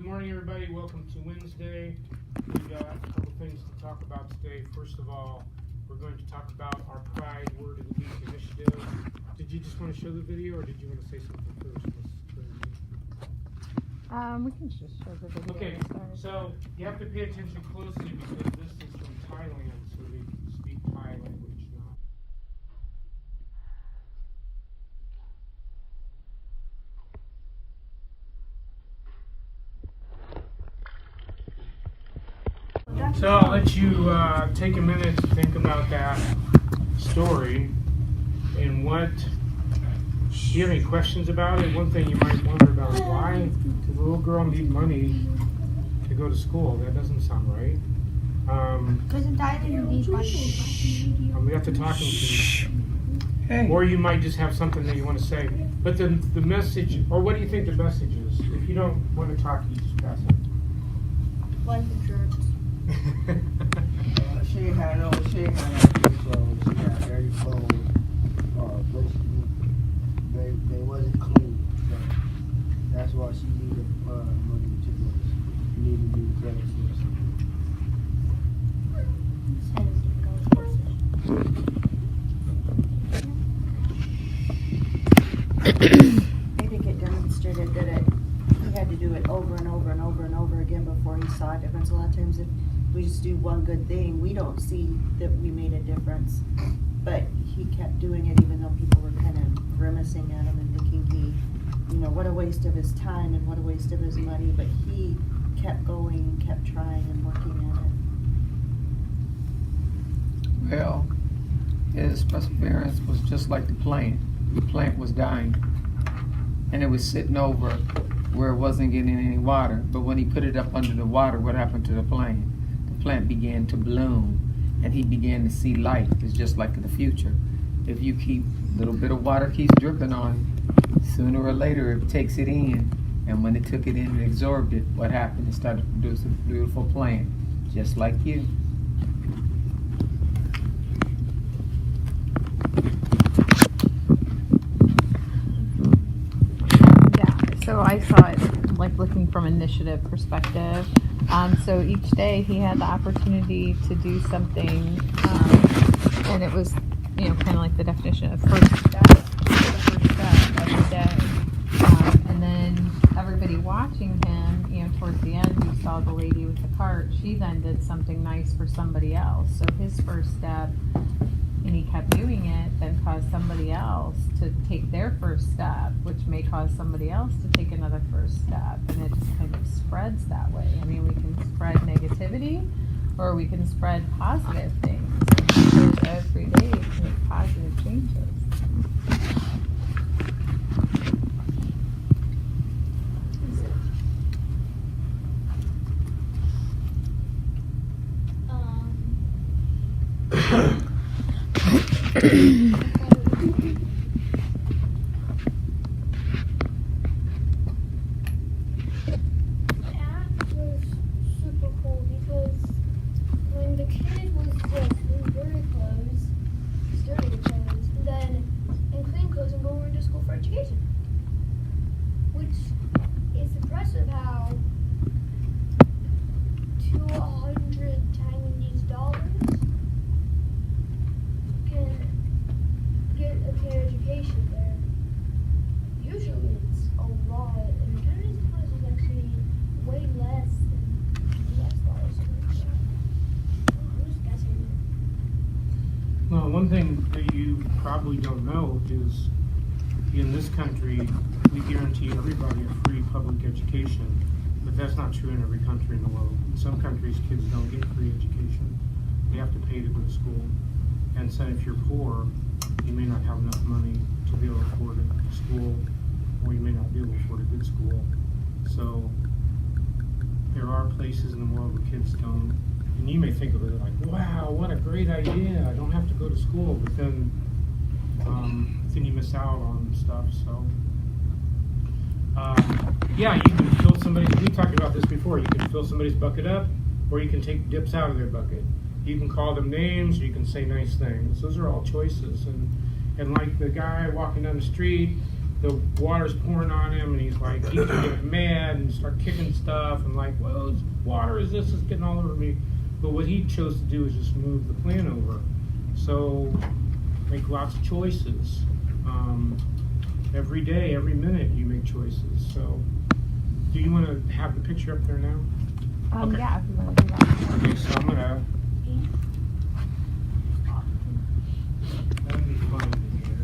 morning, everybody. Welcome to Wednesday. We got a couple things to talk about today. First of all, we're going to talk about our Pride Word of the Week initiative. Did you just want to show the video, or did you want to say something first? We can just show the video. Okay, so you have to pay attention closely because this is from Thailand, so they speak Thai language now. So I'll let you take a minute to think about that story and what. Do you have any questions about it? One thing you might wonder about is why does a little girl need money to go to school? That doesn't sound right. Because in Thailand you need money. We have to talk to Hey. or you might just have something that you want to say. But the message, or what do you think the message is? If you don't want to talk, you just pass it. Life insurance. She had no clothes. She had dirty clothes. Basically, they wasn't clean. So that's why she needed money to go. She needed new clothes. I think it demonstrated that he had to do it over and over and over and over again before he saw a difference. A lot of times if we just do one good thing, we don't see that we made a difference. But he kept doing it even though people were kind of grimacing at him and thinking what a waste of his time and what a waste of his money. But he kept going and kept trying and working at it. Well, his perseverance was just like the plant. The plant was dying, and it was sitting over where it wasn't getting any water. But when he put it up under the water, what happened to the plant? The plant began to bloom, and he began to see light. It's just like the future. If you keep a little bit of water keeps dripping on it, sooner or later it takes it in, and when it took it in and absorbed it, what happened? It started to produce a beautiful plant, just like you. So I saw it like looking from initiative perspective. So each day he had the opportunity to do something, and it was, kind of like the definition of first step every day. And then everybody watching him, towards the end, you saw the lady with the cart. She then did something nice for somebody else. So his first step, and he kept doing it, then caused somebody else to take their first step, which may cause somebody else to take another first step, and it just kind of spreads that way. I mean, we can spread negativity, or we can spread positive things. And every day to make positive changes. That was super cool because when the kid was in dirty clothes, and then in clean clothes and going to school for education. Which is impressive how $200 Chinese dollars can get a kid education there. Usually it's a lot, and Chinese class is actually way less than US dollars. I'm just guessing. Well, one thing that you probably don't know is in this country, we guarantee everybody a free public education, but that's not true in every country in the world. In some countries, kids don't get free education. They have to pay to go to school. And so if you're poor, you may not have enough money to be able to afford a school, or you may not be able to afford a good school. So there are places in the world where kids don't, and you may think of it like, wow, what a great idea, I don't have to go to school, but then you miss out on stuff. So yeah, you can fill somebody's, we talked about this before, you can fill somebody's bucket up, or you can take dips out of their bucket. You can call them names, or you can say nice things. Those are all choices. And like the guy walking down the street, the water's pouring on him, and he's like, he can get mad and start kicking stuff, and like, well, it's water is this, it's getting all over me. But what he chose to do is just move the plant over. So, make lots of choices. Every day, every minute, you make choices. So, do you want to have the picture up there now? Okay. Yeah, if you want to do that. Okay, so I'm gonna. Let me find it here.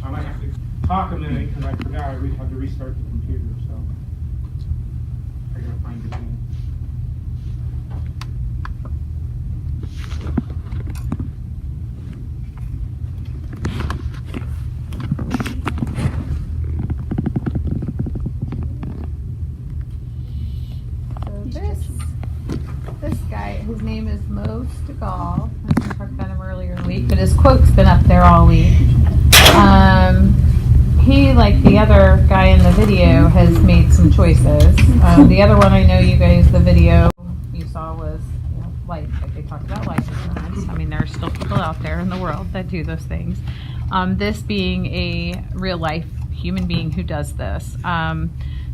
I might have to talk a minute because I forgot I had to restart the computer, so I gotta find it again. So this guy, his name is Mo Stegall. I was going to talk about him earlier in the week, but his quote's been up there all week. He, like the other guy in the video, has made some choices. The other one I know you guys, the video you saw was, like they talked about life insurance. I mean, there are still people out there in the world that do those things. This being a real life human being who does this.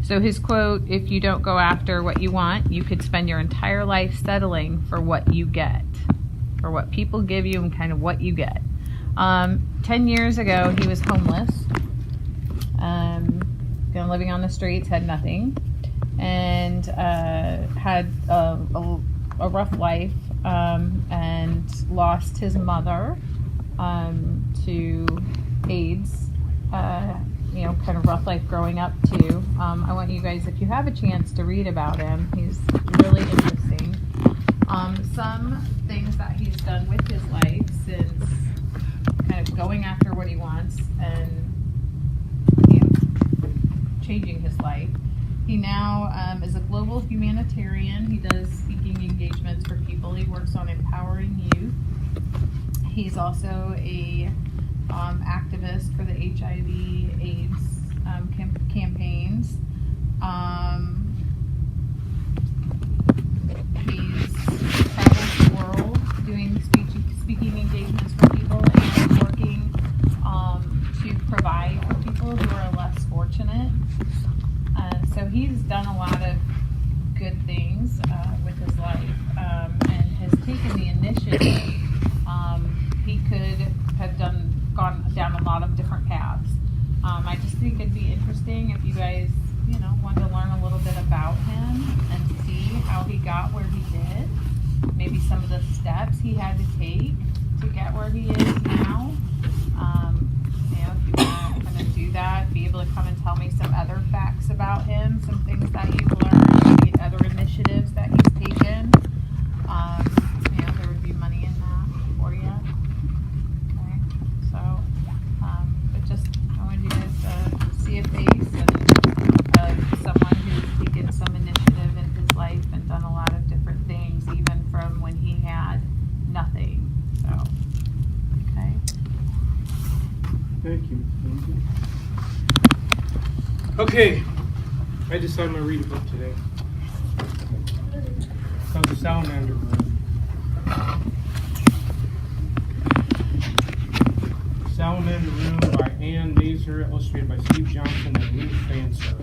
So his quote, if you don't go after what you want, you could spend your entire life settling for what you get, for what people give you and kind of what you get. 10 years ago, he was homeless, living on the streets, had nothing, and had a rough life, and lost his mother to AIDS. Kind of rough life growing up too. I want you guys, if you have a chance, to read about him. He's really interesting. Some things that he's done with his life since kind of going after what he wants and changing his life. He now is a global humanitarian. He does speaking engagements for people. He works on empowering youth. He's also a activist for the HIV/AIDS campaigns. He's traveled the world doing speaking engagements for people and working to provide for people who are less fortunate. So he's done a lot of good things with his life, and has taken the initiative. He could have gone down a lot of different paths. I just think it'd be interesting if you guys, wanted to learn a little bit about him and see how he got where he did. Maybe some of the steps he had to take to get where he is now. If you want to kind of do that, be able to come and tell me some other facts about him, some things that you've learned, maybe other initiatives that he's taken. There would be money in that for you. Okay, so, but just, I wanted you guys to see a face and someone who's taken some initiative in his life and done a lot of different things, even from when he had nothing. So, okay. Thank you. Okay, I decided I'm going to read a book today. It's called The Salamander Room. Salamander Room by Ann Mazer, illustrated by Steve Johnson and Lou Fancer.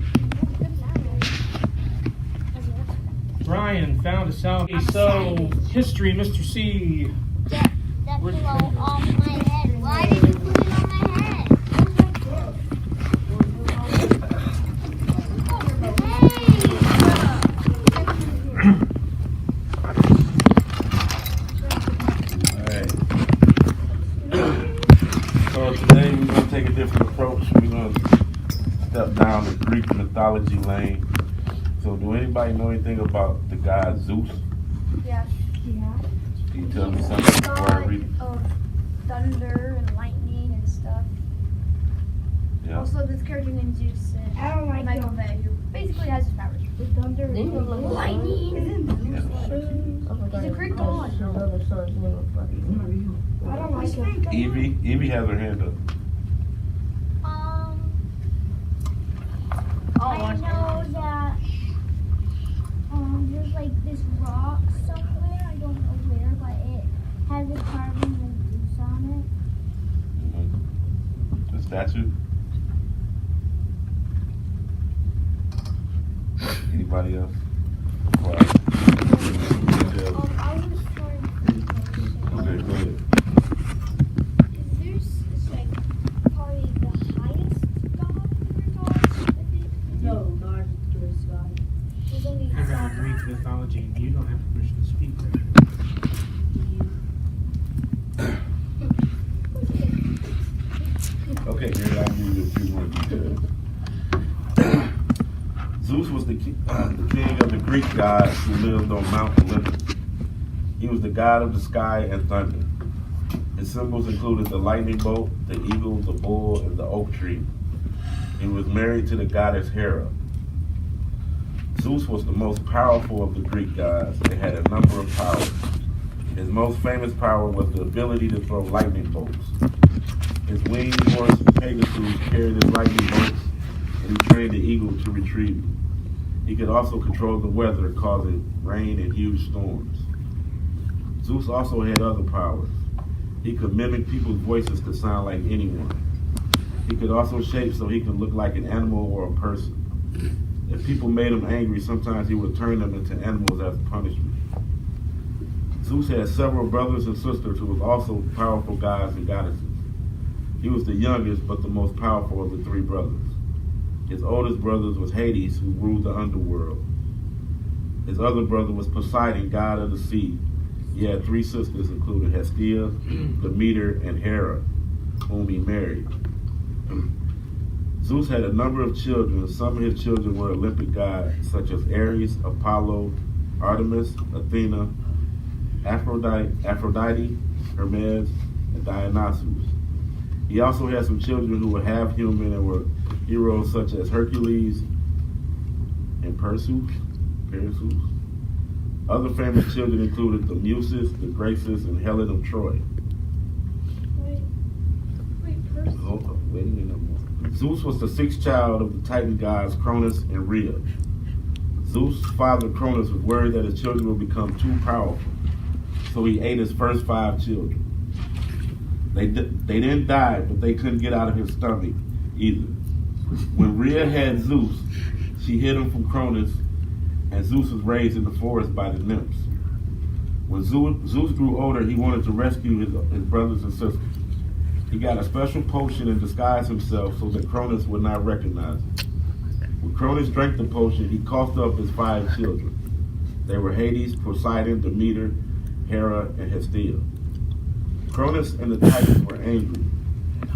Brian found a salamander. So, history, Mr. C. That pillow on my head. Why did you put it on my head? So today we're going to take a different approach. We're going to step down the Greek mythology lane. So do anybody know anything about the god Zeus? Yeah. Can you tell me something before I read it? Of thunder and lightning and stuff. Yeah. Also, this character named Zeus and Michael Bay, who basically has his powers. The thunder and lightning. He's a Greek god. I don't like him. Evie has her hand up. I know that there's like this rock somewhere, I don't know where, but it has a carving of Zeus on statue? Anybody else? Well, I was trying to think of okay, something. go ahead. Is there's like probably the highest god for gods? No, God is God. There's only I read Greek mythology, and you don't have permission to speak right Okay, here I'll give you a few more details. Zeus was the king of the Greek gods who lived on Mount Olympus. He was the god of the sky and thunder. His symbols included the lightning bolt, the eagle, the bull, and the oak tree. He was married to the goddess Hera. Zeus was the most powerful of the Greek gods and had a number of powers. His most famous power was the ability to throw lightning bolts. His winged horse Pegasus carried his lightning bolts, and he trained the eagle to retrieve them. He could also control the weather, causing rain and huge storms. Zeus also had other powers. He could mimic people's voices to sound like anyone. He could also shape so he could look like an animal or a person. If people made him angry, sometimes he would turn them into animals as punishment. Zeus had several brothers and sisters who were also powerful gods and goddesses. He was the youngest but the most powerful of the three brothers. His oldest brother was Hades, who ruled the underworld. His other brother was Poseidon, god of the sea. He had three sisters, including Hestia, Demeter, and Hera, whom he married. Zeus had a number of children. Some of his children were Olympic gods, such as Ares, Apollo, Artemis, Athena, Aphrodite, Hermes, and Dionysus. He also had some children who were half human and were heroes such as Hercules and Perseus. Other famous children included the Muses, the Graces, and Helen of Troy. Wait, person. Hold on, wait a minute more. Zeus was the sixth child of the Titan gods Cronus and Rhea. Zeus' father Cronus was worried that his children would become too powerful, so he ate his first 5 children. They didn't die, but they couldn't get out of his stomach either. When Rhea had Zeus, she hid him from Cronus, and Zeus was raised in the forest by the nymphs. When Zeus grew older, he wanted to rescue his brothers and sisters. He got a special potion and disguised himself so that Cronus would not recognize him. When Cronus drank the potion, he coughed up his 5 children. They were Hades, Poseidon, Demeter, Hera, and Hestia. Cronus and the Titans were angry,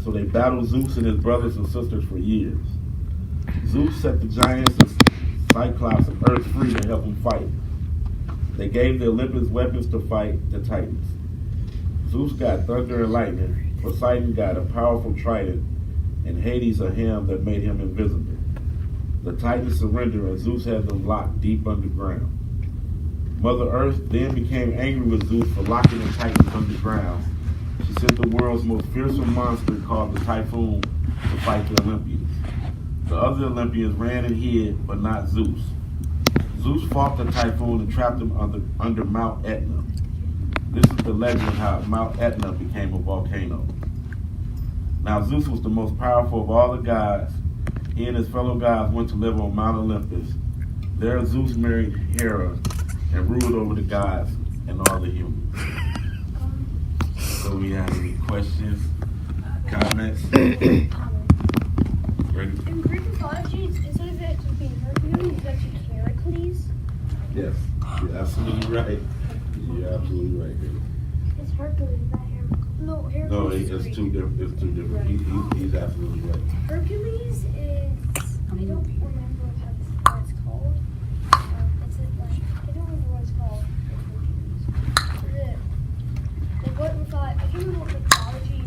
so they battled Zeus and his brothers and sisters for years. Zeus set the giants of Cyclops and Earth free to help him fight. They gave the Olympus weapons to fight the Titans. Zeus got thunder and lightning, Poseidon got a powerful trident, and Hades a helm that made him invisible. The Titans surrendered and Zeus had them locked deep underground. Mother Earth then became angry with Zeus for locking the Titans underground. She sent the world's most fearsome monster called the Typhoon to fight the Olympians. The other Olympians ran and hid, but not Zeus. Zeus fought the Typhoon and trapped him under Mount Etna. This is the legend of how Mount Etna became a volcano. Now Zeus was the most powerful of all the gods. He and his fellow gods went to live on Mount Olympus. There Zeus married Hera and ruled over the gods and all the humans. So we have any questions, comments? Ready? In Greek mythology, instead of it just being Hercules, it's actually Heracles. Yes, you're absolutely right. You're absolutely right. It's Hercules, not Heracles. No, Hercules. No, is it's Greek. two different. It's two different. He's absolutely right. Hercules is. I don't remember what it's called. It's like I don't remember what it's called. Like what mythology? I can't remember what mythology.